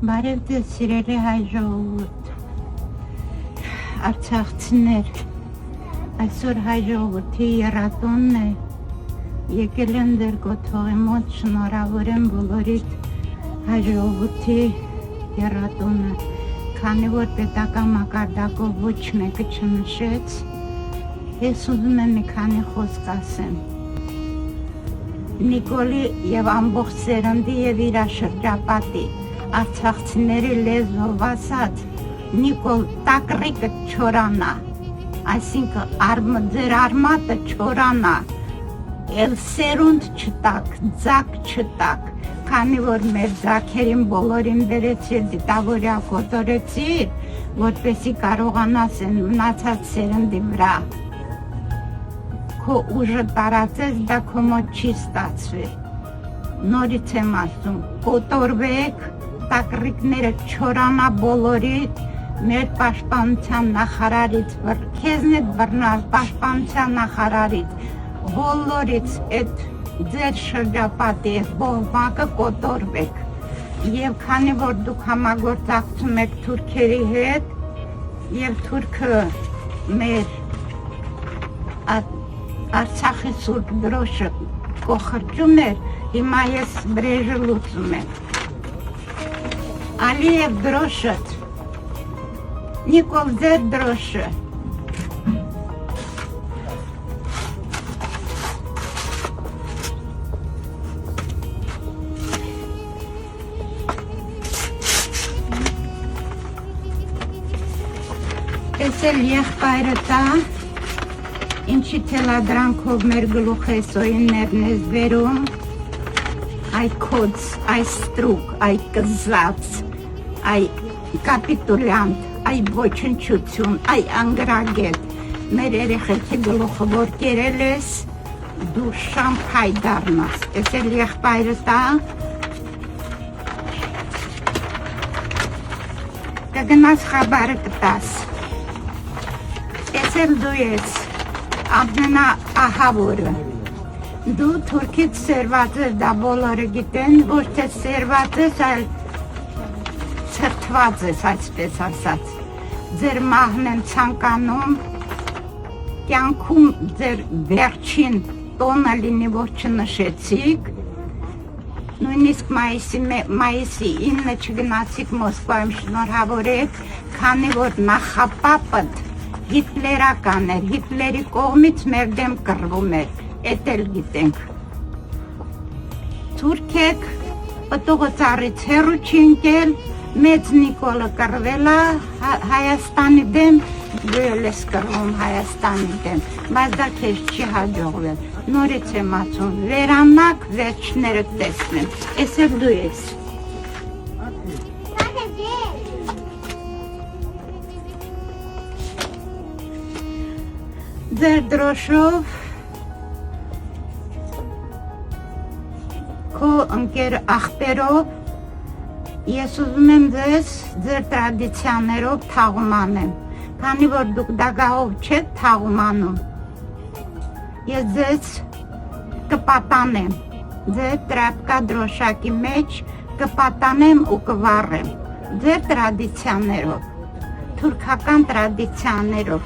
Բարև ձեզ սիրելի հայ ժողովուրդ, արցախցիներ, այսօր հայ ժողովրդի եռատոնն է, եկել են ձեր կոթողի մոտ, շնորհավորեմ բոլորիդ հայ ժողովրդի եռատոնը, քանի որ պետական մակարդակով ոչ մեկը չնշեց, ես ուզում եմ մի քանի խոսք ասեմ։ Նիկոլի եւ ամբողջ սերնդի եւ իր շրջապատի արցախցիների լեզվով ասած, Նիկոլ տակրիկը չորանա, այսինքն ձեր արմատը չորանա, էլ սերունդ չտակ, ձակ չտակ, քանի որ մեր ձակերին բոլորին բերեցիր, դիտավորյա կոտորեցիր, որպեսի կարողանաս են մնացած սերնդի վրա։ Քո ուժը տարածես, դա քո մոտ չի ստացվի։ Նորից եմ ասում, կոտորվեք, տակրիկները չորանա բոլորիդ, մեր պաշտպանության նախարարից, քեզն էդ բռնած պաշտպանության նախարարից, բոլորից այդ ձեր շրջապատի բողմակը կոտորվեք։ Եվ քանի որ դուք համագործակցում եք թուրքերի հետ, եւ թուրքը մեր Արցախի սուրբ դրոշը կոխրջում էր, հիմա ես բրեժը լուծում եմ։ Ալիև դրոշըտ, Նիկոլ ձեր դրոշը։ Ես էլ եղբայրը տա, ինչի թելադրանքով մեր գլուխ հեսոյիններն ես վերում, այ կոց, այ ստրուկ, այ կզած, այ կապիտուլյանտ, այ ոչնչություն, այ անգրագետ, մեր երեխեքի գլուխը որ կերել ես, դու շամ հայ դառնաս, ես էլ եղբայրը տա, կգնաս խաբարը կտաս, ես էլ դու ես, ամենա ահավորը, դու թուրքից սերված ես, դա բոլորը գիտեն, ոչ թե սերված ես, այլ ցրտված ես, այսպես ասած, ձեր մահն են ցանկանում, կյանքում ձեր վերջին տոնը լինի, որ չնշեցիք, նույնիսկ մայիսի 9-ը չգնացիք Մոսկվայում շնորհավորեք, քանի որ նախապապդ հիտլերական էր, հիտլերի կողմից մեր դեմ կռվում էր, էդ էլ գիտենք։ Թուրքեք պտուղը ծառից հեռու չի ընկել, մեծ Նիկոլը կռվել է Հայաստանի դեմ, դու էլ ես կռվում Հայաստանի դեմ, բայց դա քեզ չի հաջողվել, նորից եմ ասում, վերանակ վերջները տեսնեմ, ես էլ դու ես։ Ձեր դրոշով, քո ընկեր աղբերով, ես ուզում եմ ձեզ ձեր տրադիցիաներով թաղում անեմ, քանի որ դուք դագաղով չեք թաղում անում, ես ձեզ կպատանեմ, ձեր տրապկա դրոշակի մեջ կպատանեմ ու կվառեմ, ձեր տրադիցիաներով, թուրքական տրադիցիաներով,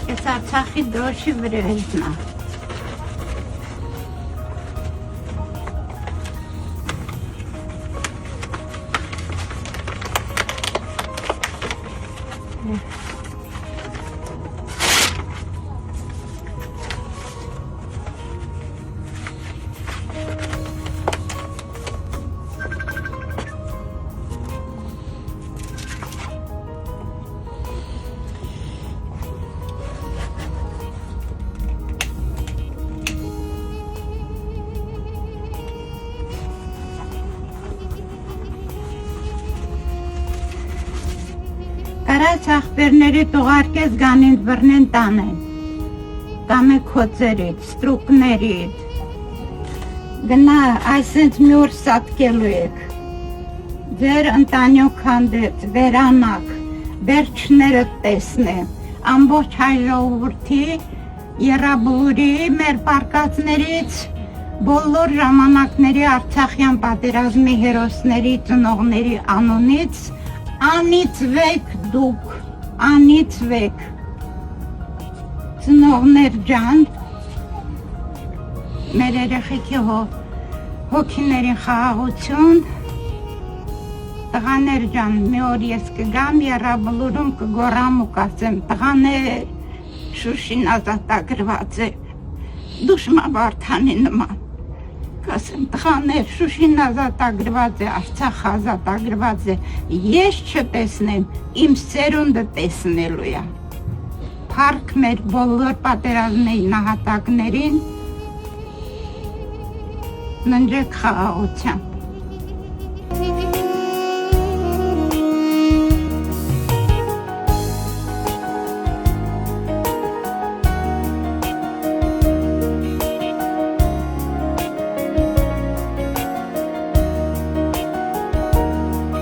ես Արցախի դրոշի վրեժն է։ Կարաց աղբերների տուղարկես գանին վրնեն տանեն, տամե քոցերիդ, ստրուկներիդ, գնա այսենց մի օր սատկելու եք, ձեր ընտանյոք հանդեպ, վերանակ, վերջները տեսնեմ, ամբողջ հայ ժողովրդի, Եռաբլուրի, մեր պարկածներից, Բոլոր ժամանակների Արցախյան պատերազմի հերոսների ծնողների անունից անիծվեք դուք, անիծվեք, ծնողներ ջան, մեր երեխեքի հոգիներին խաղաղություն, տղաներ ջան, մի օր ես կգամ Եռաբլուրում կգոռամ ու կասեմ, տղաներ, Շուշին ազատագրված է, Դուշմա Վարդանի նման, կասեմ, տղաներ, Շուշին ազատագրված է, Արցախ ազատագրված է, ես չտեսնեմ, իմ սերունդը տեսնելու է, փառք մեր բոլոր պատերազմների նահատակներին, ննջեք խաղաղության։